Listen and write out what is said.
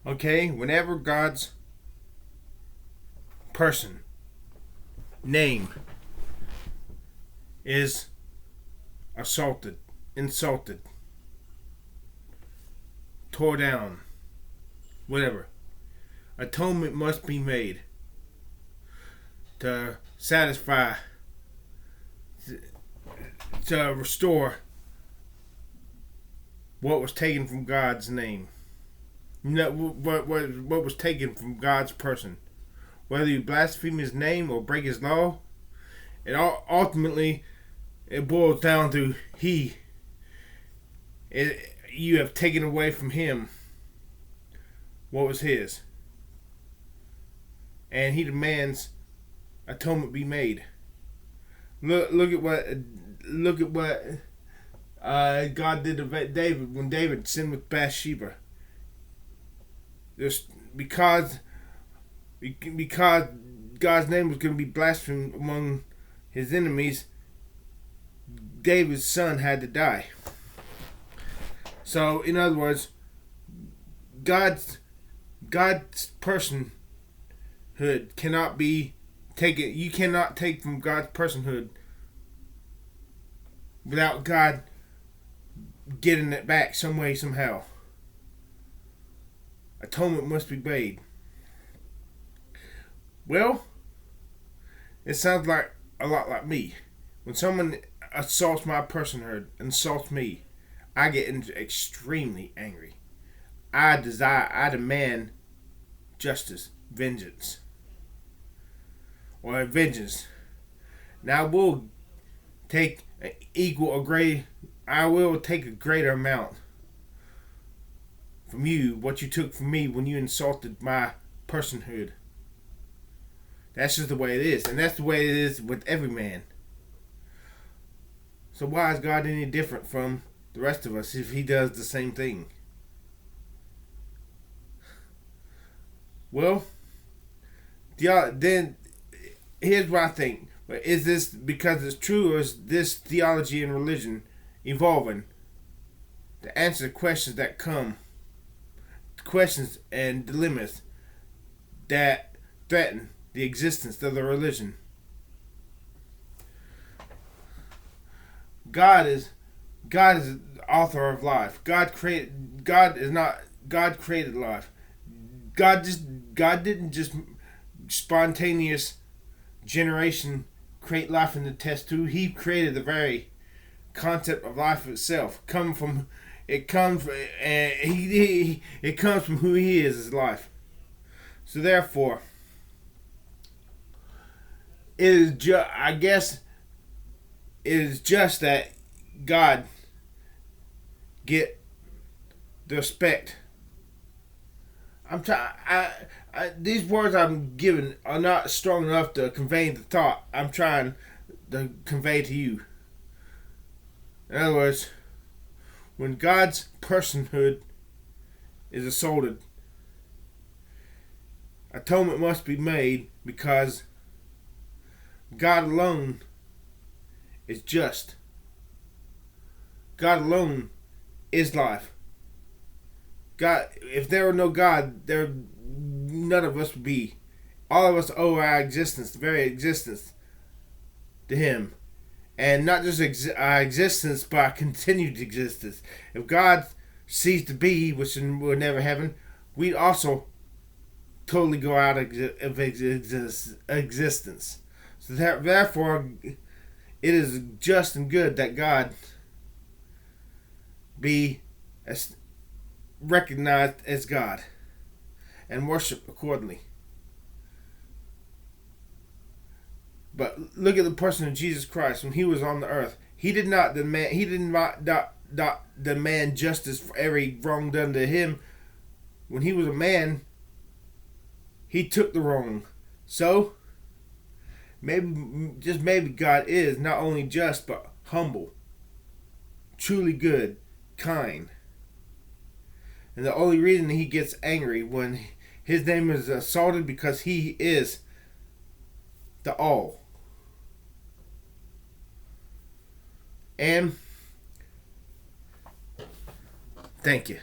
Okay, whenever God's person, name, is assaulted, insulted, tore down, whatever, atonement must be made to satisfy, to restore what was taken from God's name. What was taken from God's person. Whether you blaspheme His name or break His law, ultimately it boils down to you have taken away from Him what was His, and He demands atonement be made. Look at what God did to David when David sinned with Bathsheba. Just because God's name was going to be blasphemed among His enemies, David's son had to die. So, in other words, God's personhood cannot be taken. You cannot take from God's personhood without God getting it back some way, somehow. Atonement must be made. Well, it sounds like a lot like me. When someone assaults my personhood, insults me, I get extremely angry. I demand justice, vengeance, or vengeance. Now I will take a greater amount from you, what you took from me when you insulted my personhood. That's just the way it is, and that's the way it is with every man. So why is God any different from the rest of us if He does the same thing? Well, then here's what I think. Is this because it's true, or is this theology and religion evolving to answer the questions that come, questions and dilemmas that threaten the existence of the religion? God is the author of life. God created life. God didn't just spontaneous generation create life in the test tube. He created the very concept of life itself. It comes from who He is as life. So therefore, it is just that God get the respect. These words I'm giving are not strong enough to convey the thought I'm trying to convey to you. In other words, when God's personhood is assaulted, atonement must be made because God alone is just. God alone is life. God, if there were no God, none of us would be. All of us owe our existence, the very existence, to Him. And not just our existence, but our continued existence. If God ceased to be, which will never happen, we'd also totally go out of existence. So therefore, it is just and good that God be recognized as God and worshiped accordingly. But look at the person of Jesus Christ when He was on the earth. He did not demand justice for every wrong done to Him. When He was a man, He took the wrong. So maybe God is not only just but humble, truly good, kind. And the only reason He gets angry when His name is assaulted because He is the all. And thank you.